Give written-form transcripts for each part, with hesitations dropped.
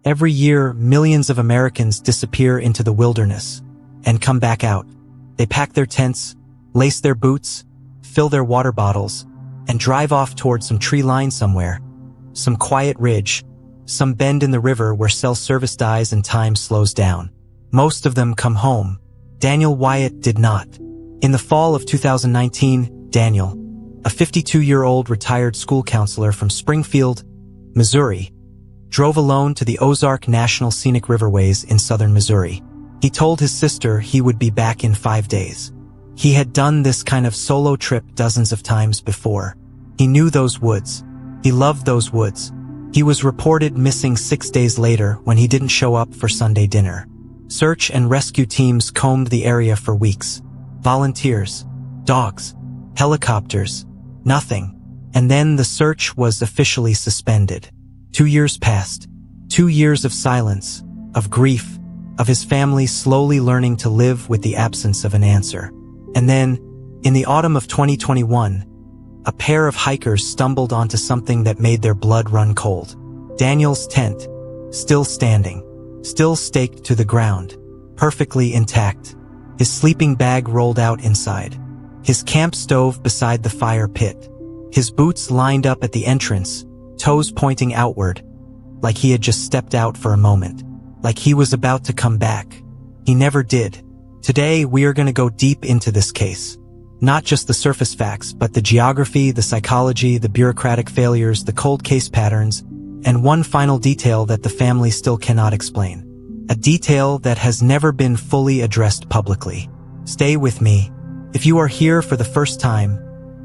Every year, millions of Americans disappear into the wilderness and come back out. They pack their tents, lace their boots, fill their water bottles, and drive off toward some tree line somewhere, some quiet ridge, some bend in the river where cell service dies and time slows down. Most of them come home. Daniel Wyatt did not. In the fall of 2019, Daniel, a 52-year-old retired school counselor from Springfield, Missouri, drove alone to the Ozarks National Scenic Riverways in southern Missouri. He told his sister he would be back in 5 days. He had done this kind of solo trip dozens of times before. He knew those woods. He loved those woods. He was reported missing 6 days later when he didn't show up for Sunday dinner. Search and rescue teams combed the area for weeks. Volunteers, dogs, helicopters, nothing. And then the search was officially suspended. 2 years passed. 2 years of silence, of grief, of his family slowly learning to live with the absence of an answer. And then, in the autumn of 2021, a pair of hikers stumbled onto something that made their blood run cold. Daniel's tent, still standing, still staked to the ground, perfectly intact. His sleeping bag rolled out inside. His camp stove beside the fire pit. His boots lined up at the entrance, toes pointing outward, like he had just stepped out for a moment, like he was about to come back. He never did. Today, we are going to go deep into this case. Not just the surface facts, but the geography, the psychology, the bureaucratic failures, the cold case patterns, and one final detail that the family still cannot explain. A detail that has never been fully addressed publicly. Stay with me. If you are here for the first time,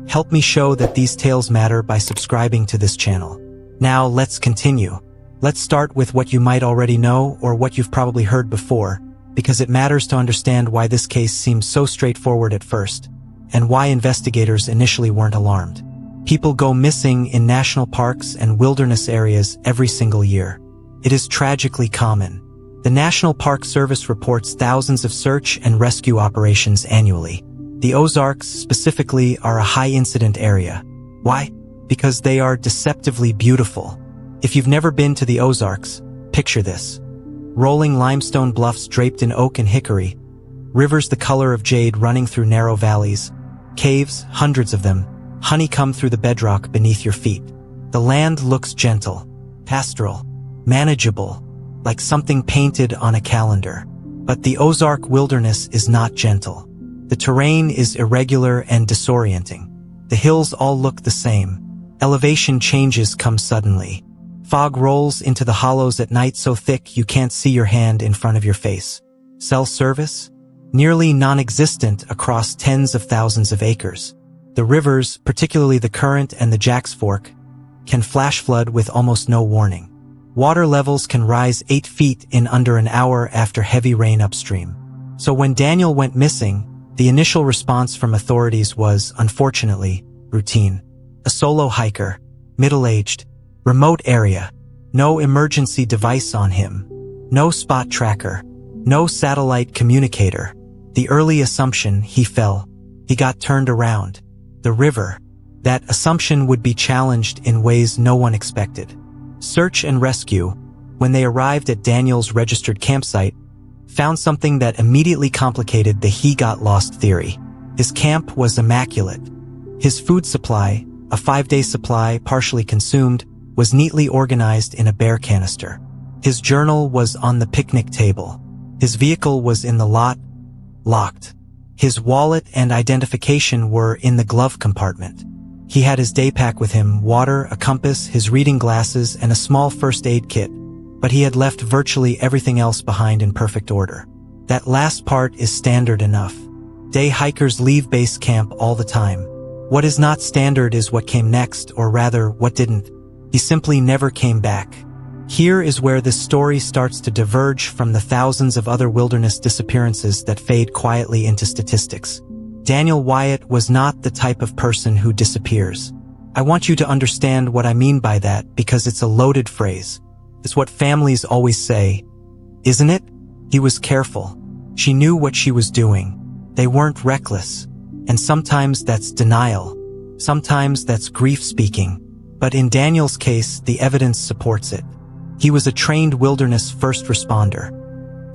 help me show that these tales matter by subscribing to this channel. Now, let's continue. Let's start with what you might already know or what you've probably heard before, because it matters to understand why this case seems so straightforward at first, and why investigators initially weren't alarmed. People go missing in national parks and wilderness areas every single year. It is tragically common. The National Park Service reports thousands of search and rescue operations annually. The Ozarks, specifically, are a high-incident area. Why? Because they are deceptively beautiful. If you've never been to the Ozarks, picture this. Rolling limestone bluffs draped in oak and hickory, rivers the color of jade running through narrow valleys, caves, hundreds of them, honeycomb through the bedrock beneath your feet. The land looks gentle, pastoral, manageable, like something painted on a calendar. But the Ozark wilderness is not gentle. The terrain is irregular and disorienting. The hills all look the same. Elevation changes come suddenly. Fog rolls into the hollows at night so thick you can't see your hand in front of your face. Cell service? Nearly non-existent across tens of thousands of acres. The rivers, particularly the Current and the Jack's Fork, can flash flood with almost no warning. Water levels can rise 8 feet in under an hour after heavy rain upstream. So when Daniel went missing, the initial response from authorities was, unfortunately, routine. A solo hiker, middle-aged, remote area, no emergency device on him, no spot tracker, no satellite communicator. The early assumption, he fell. He got turned around. The river. That assumption would be challenged in ways no one expected. Search and rescue, when they arrived at Daniel's registered campsite, found something that immediately complicated the he got lost theory. His camp was immaculate. His food supply, a 5-day supply partially consumed, was neatly organized in a bear canister. His journal was on the picnic table. His vehicle was in the lot, locked. His wallet and identification were in the glove compartment. He had his day pack with him, water, a compass, his reading glasses, and a small first aid kit, but he had left virtually everything else behind in perfect order. That last part is standard enough. Day hikers leave base camp all the time. What is not standard is what came next, or rather, what didn't. He simply never came back. Here is where this story starts to diverge from the thousands of other wilderness disappearances that fade quietly into statistics. Daniel Wyatt was not the type of person who disappears. I want you to understand what I mean by that because it's a loaded phrase. It's what families always say, isn't it? He was careful. She knew what she was doing. They weren't reckless. And sometimes that's denial. Sometimes that's grief speaking. But in Daniel's case, the evidence supports it. He was a trained wilderness first responder,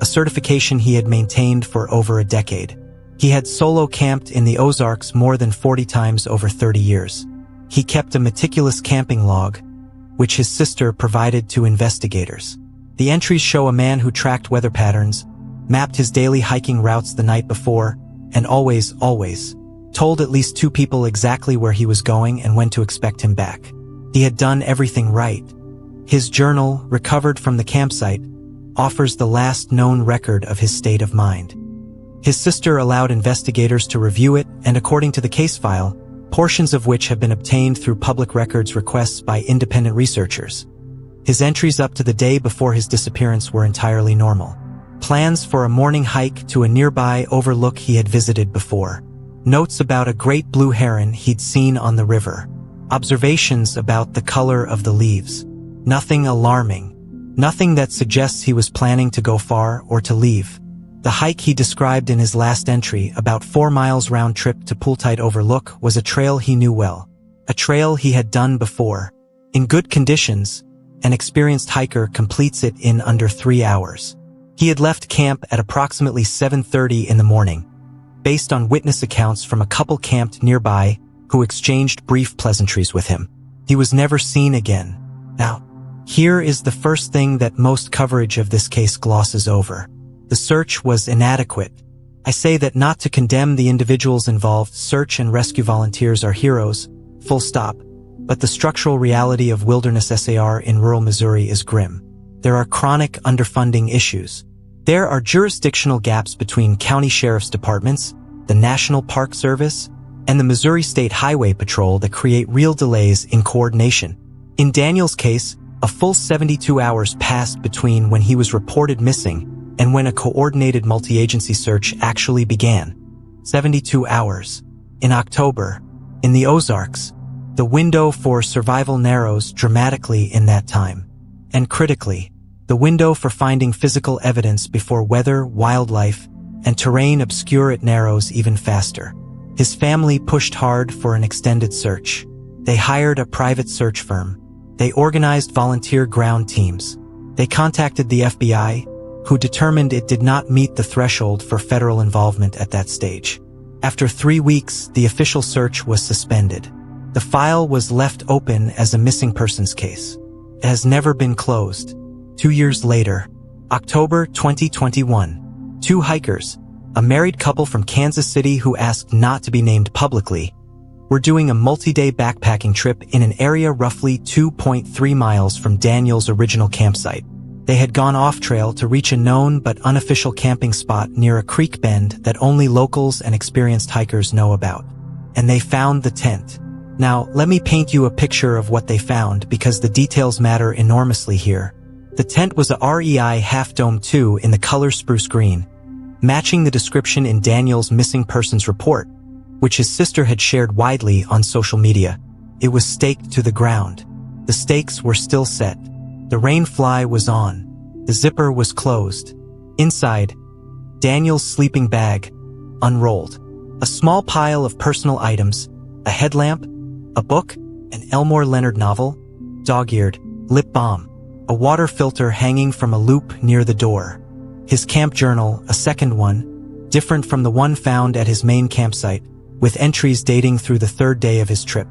a certification he had maintained for over a decade. He had solo camped in the Ozarks more than 40 times over 30 years. He kept a meticulous camping log, which his sister provided to investigators. The entries show a man who tracked weather patterns, mapped his daily hiking routes the night before, and always told at least 2 people exactly where he was going and when to expect him back. He had done everything right. His journal, recovered from the campsite, offers the last known record of his state of mind. His sister allowed investigators to review it, and according to the case file, portions of which have been obtained through public records requests by independent researchers. His entries up to the day before his disappearance were entirely normal. Plans for a morning hike to a nearby overlook he had visited before. Notes about a great blue heron he'd seen on the river. Observations about the color of the leaves. Nothing alarming. Nothing that suggests he was planning to go far or to leave. The hike he described in his last entry, about 4 miles round trip to Pooltide Overlook, was a trail he knew well. A trail he had done before. In good conditions, an experienced hiker completes it in under 3 hours. He had left camp at approximately 7:30 in the morning, based on witness accounts from a couple camped nearby who exchanged brief pleasantries with him. He was never seen again. Now, here is the first thing that most coverage of this case glosses over. The search was inadequate. I say that not to condemn the individuals involved. Search and rescue volunteers are heroes, full stop. But the structural reality of wilderness SAR in rural Missouri is grim. There are chronic underfunding issues. There are jurisdictional gaps between county sheriff's departments, the National Park Service, and the Missouri State Highway Patrol that create real delays in coordination. In Daniel's case, a full 72 hours passed between when he was reported missing and when a coordinated multi-agency search actually began. 72 hours. In October, in the Ozarks, the window for survival narrows dramatically in that time. And critically, the window for finding physical evidence before weather, wildlife, and terrain obscure it narrows even faster. His family pushed hard for an extended search. They hired a private search firm. They organized volunteer ground teams. They contacted the FBI, who determined it did not meet the threshold for federal involvement at that stage. After 3 weeks, the official search was suspended. The file was left open as a missing persons case. It has never been closed. 2 years later, October 2021, 2 hikers, a married couple from Kansas City who asked not to be named publicly, were doing a multi-day backpacking trip in an area roughly 2.3 miles from Daniel's original campsite. They had gone off-trail to reach a known but unofficial camping spot near a creek bend that only locals and experienced hikers know about. And they found the tent. Now, let me paint you a picture of what they found because the details matter enormously here. The tent was a REI Half Dome 2 in the color spruce green, matching the description in Daniel's missing persons report, which his sister had shared widely on social media. It was staked to the ground. The stakes were still set. The rain fly was on. The zipper was closed. Inside, Daniel's sleeping bag, unrolled. A small pile of personal items, a headlamp, a book, an Elmore Leonard novel, dog-eared, lip balm, a water filter hanging from a loop near the door. His camp journal, a second one, different from the one found at his main campsite, with entries dating through the 3rd day of his trip.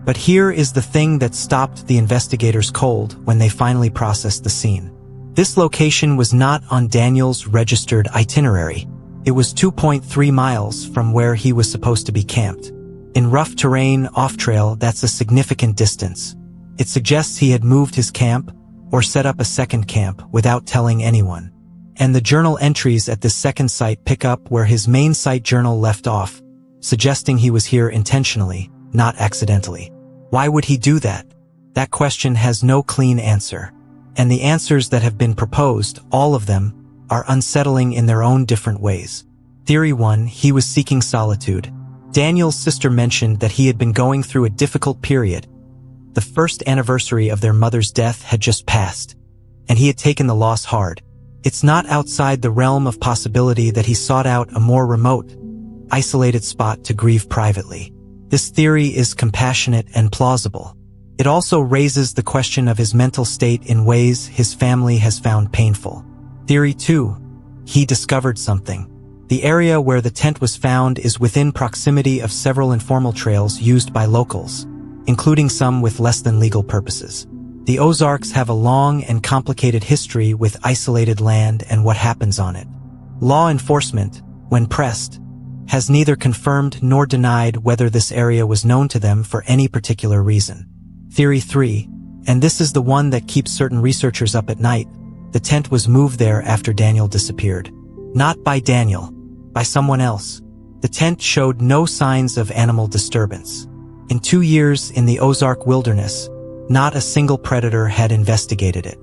But here is the thing that stopped the investigators cold when they finally processed the scene. This location was not on Daniel's registered itinerary. It was 2.3 miles from where he was supposed to be camped. In rough terrain, off-trail, that's a significant distance. It suggests he had moved his camp or set up a second camp without telling anyone. And the journal entries at this second site pick up where his main site journal left off, suggesting he was here intentionally, not accidentally. Why would he do that? That question has no clean answer. And the answers that have been proposed, all of them, are unsettling in their own different ways. Theory 1, he was seeking solitude. Daniel's sister mentioned that he had been going through a difficult period. The first anniversary of their mother's death had just passed, and he had taken the loss hard. It's not outside the realm of possibility that he sought out a more remote, isolated spot to grieve privately. This theory is compassionate and plausible. It also raises the question of his mental state in ways his family has found painful. Theory 2. He discovered something. The area where the tent was found is within proximity of several informal trails used by locals, including some with less than legal purposes. The Ozarks have a long and complicated history with isolated land and what happens on it. Law enforcement, when pressed, has neither confirmed nor denied whether this area was known to them for any particular reason. Theory 3, and this is the one that keeps certain researchers up at night, the tent was moved there after Daniel disappeared. Not by Daniel, by someone else. The tent showed no signs of animal disturbance. In 2 years in the Ozark wilderness, not a single predator had investigated it.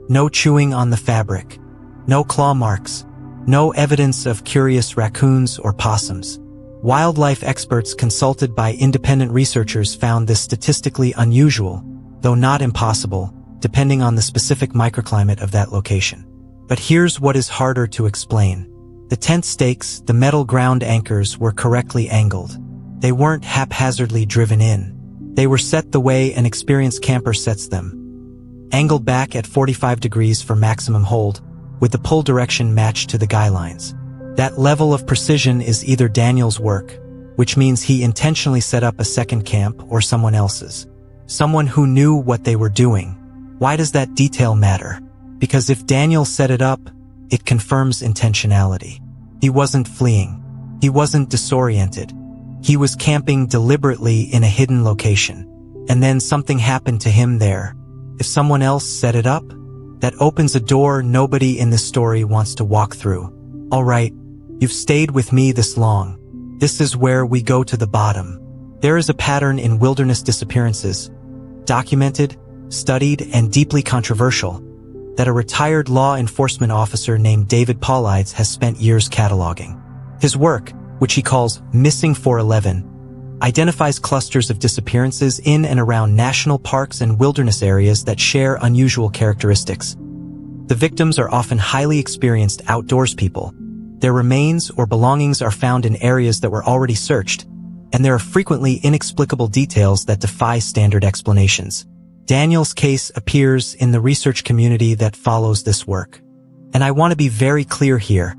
No chewing on the fabric, no claw marks, no evidence of curious raccoons or possums. Wildlife experts consulted by independent researchers found this statistically unusual, though not impossible, depending on the specific microclimate of that location. But here's what is harder to explain. The tent stakes, the metal ground anchors, were correctly angled. They weren't haphazardly driven in. They were set the way an experienced camper sets them. Angled back at 45 degrees for maximum hold, with the pull direction matched to the guy lines. That level of precision is either Daniel's work, which means he intentionally set up a second camp, or someone else's. Someone who knew what they were doing. Why does that detail matter? Because if Daniel set it up, it confirms intentionality. He wasn't fleeing. He wasn't disoriented. He was camping deliberately in a hidden location. And then something happened to him there. If someone else set it up, that opens a door nobody in this story wants to walk through. All right, you've stayed with me this long. This is where we go to the bottom. There is a pattern in wilderness disappearances, documented, studied, and deeply controversial, that a retired law enforcement officer named David Paulides has spent years cataloging. His work, which he calls Missing 411, identifies clusters of disappearances in and around national parks and wilderness areas that share unusual characteristics. The victims are often highly experienced outdoors people. Their remains or belongings are found in areas that were already searched, and there are frequently inexplicable details that defy standard explanations. Daniel's case appears in the research community that follows this work. And I want to be very clear here.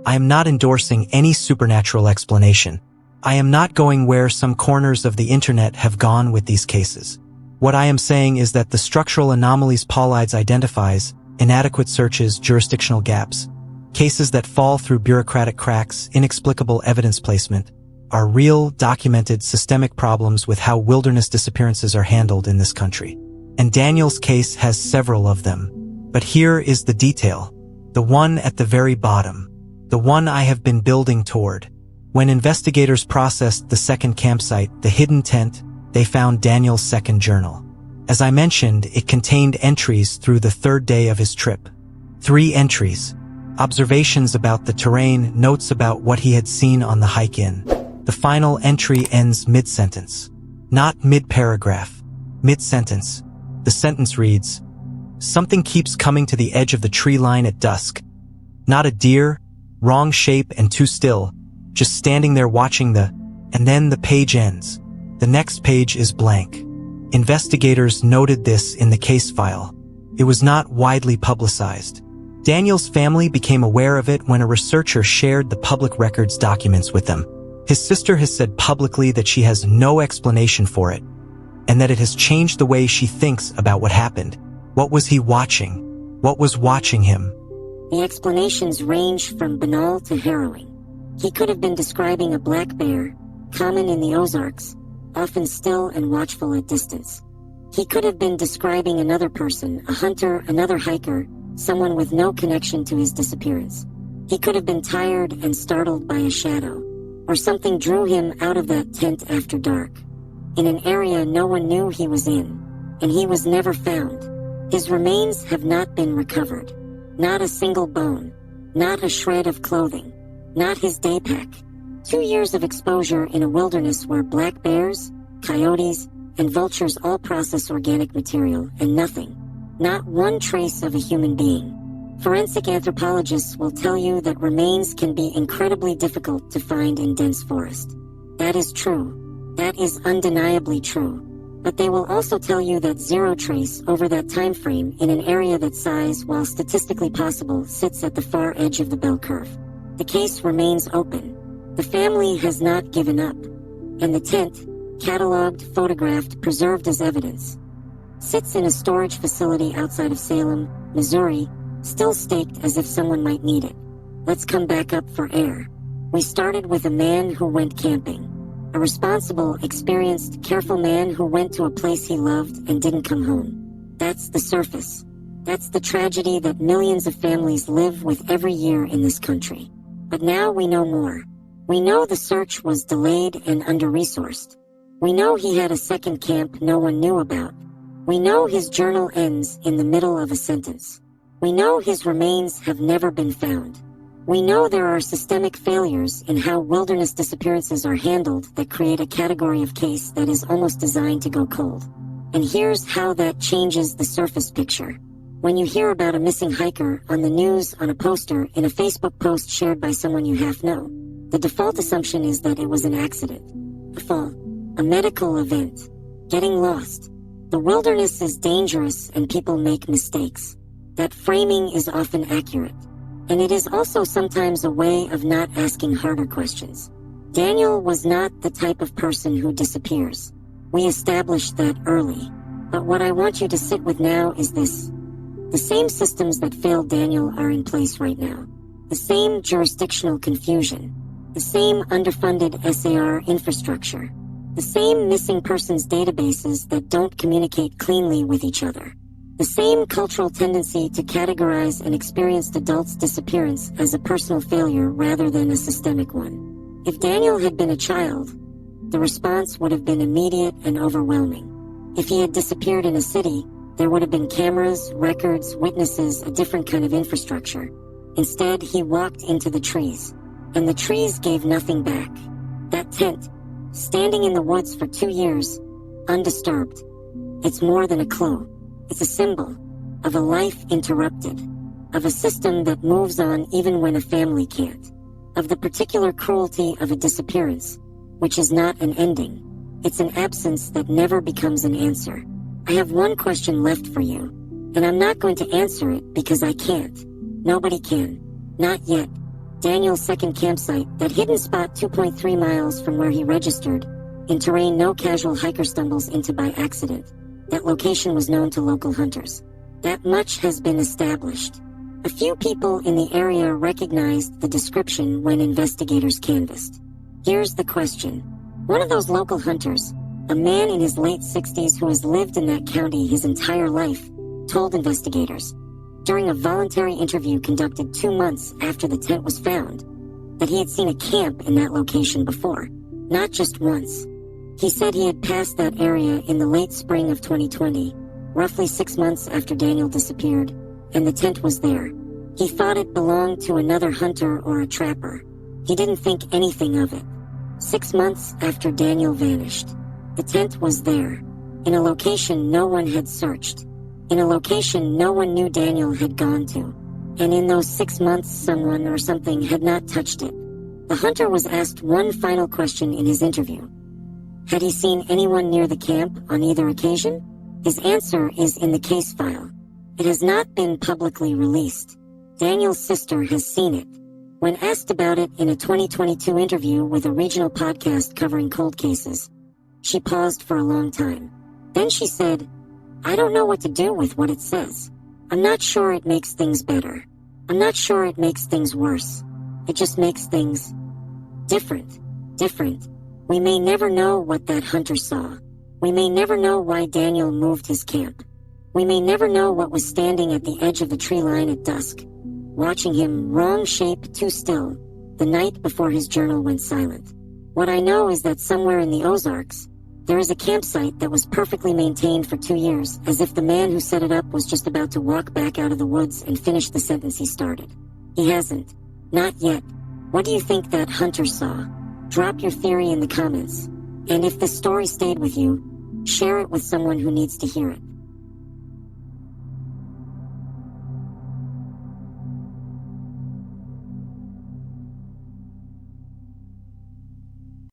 I am not endorsing any supernatural explanation. I am not going where some corners of the internet have gone with these cases. What I am saying is that the structural anomalies Paulides identifies, inadequate searches, jurisdictional gaps, cases that fall through bureaucratic cracks, inexplicable evidence placement, are real, documented, systemic problems with how wilderness disappearances are handled in this country. And Daniel's case has several of them. But here is the detail. The one at the very bottom. The one I have been building toward. When investigators processed the second campsite, the hidden tent, they found Daniel's second journal. As I mentioned, it contained entries through the third day of his trip. 3 entries. Observations about the terrain, notes about what he had seen on the hike in. The final entry ends mid-sentence. Not mid-paragraph. Mid-sentence. The sentence reads, "Something keeps coming to the edge of the tree line at dusk. Not a deer, wrong shape and too still, just standing there watching and then the page ends. The next page is blank." Investigators noted this in the case file. It was not widely publicized. Daniel's family became aware of it when a researcher shared the public records documents with them. His sister has said publicly that she has no explanation for it, and that it has changed the way she thinks about what happened. What was he watching? What was watching him? The explanations range from banal to harrowing. He could have been describing a black bear, common in the Ozarks, often still and watchful at distance. He could have been describing another person, a hunter, another hiker, someone with no connection to his disappearance. He could have been tired and startled by a shadow, or something drew him out of that tent after dark, in an area no one knew he was in, and he was never found. His remains have not been recovered. Not a single bone, not a shred of clothing, not his day pack. 2 years of exposure in a wilderness where black bears, coyotes, and vultures all process organic material, and nothing. Not one trace of a human being. Forensic anthropologists will tell you that remains can be incredibly difficult to find in dense forest. That is true. That is undeniably true. But they will also tell you that zero trace over that time frame in an area that size, while statistically possible, sits at the far edge of the bell curve. The case remains open. The family has not given up. And the tent, cataloged, photographed, preserved as evidence, sits in a storage facility outside of Salem, Missouri, still staked as if someone might need it. Let's come back up for air. We started with a man who went camping. A responsible, experienced, careful man who went to a place he loved and didn't come home. That's the surface. That's the tragedy that millions of families live with every year in this country. But now we know more. We know the search was delayed and under-resourced. We know he had a second camp no one knew about. We know his journal ends in the middle of a sentence. We know his remains have never been found. We know there are systemic failures in how wilderness disappearances are handled that create a category of case that is almost designed to go cold. And here's how that changes the surface picture. When you hear about a missing hiker on the news, on a poster, in a Facebook post shared by someone you half know, the default assumption is that it was an accident, a fall, a medical event, getting lost. The wilderness is dangerous and people make mistakes. That framing is often accurate. And it is also sometimes a way of not asking harder questions. Daniel was not the type of person who disappears. We established that early. But what I want you to sit with now is this. The same systems that failed Daniel are in place right now. The same jurisdictional confusion. The same underfunded SAR infrastructure. The same missing persons databases that don't communicate cleanly with each other. The same cultural tendency to categorize an experienced adult's disappearance as a personal failure rather than a systemic one. If Daniel had been a child, the response would have been immediate and overwhelming. If he had disappeared in a city, there would have been cameras, records, witnesses, a different kind of infrastructure. Instead, he walked into the trees, and the trees gave nothing back. That tent, standing in the woods for 2 years, undisturbed. It's more than a clue. It's a symbol of a life interrupted, of a system that moves on even when a family can't, of the particular cruelty of a disappearance, which is not an ending. It's an absence that never becomes an answer. I have one question left for you, and I'm not going to answer it because I can't. Nobody can. Not yet. Daniel's second campsite, that hidden spot 2.3 miles from where he registered, in terrain no casual hiker stumbles into by accident. That location was known to local hunters. That much has been established. A few people in the area recognized the description when investigators canvassed. Here's the question. One of those local hunters, a man in his late 60s who has lived in that county his entire life, told investigators, during a voluntary interview conducted 2 months after the tent was found, that he had seen a camp in that location before, not just once. He said he had passed that area in the late spring of 2020, roughly 6 months after Daniel disappeared, and the tent was there. He thought it belonged to another hunter or a trapper. He didn't think anything of it. 6 months after Daniel vanished, the tent was there, in a location no one had searched, in a location no one knew Daniel had gone to, and in those 6 months someone or something had not touched it. The hunter was asked one final question in his interview. Had he seen anyone near the camp on either occasion? His answer is in the case file. It has not been publicly released. Daniel's sister has seen it. When asked about it in a 2022 interview with a regional podcast covering cold cases, she paused for a long time. Then she said, "I don't know what to do with what it says. I'm not sure it makes things better. I'm not sure it makes things worse. It just makes things different. We may never know what that hunter saw. We may never know why Daniel moved his camp. We may never know what was standing at the edge of the tree line at dusk, watching him, wrong shape, too still, the night before his journal went silent. What I know is that somewhere in the Ozarks, there is a campsite that was perfectly maintained for 2 years, as if the man who set it up was just about to walk back out of the woods and finish the sentence he started. He hasn't. Not yet. What do you think that hunter saw? Drop your theory in the comments. And if this story stayed with you, share it with someone who needs to hear it.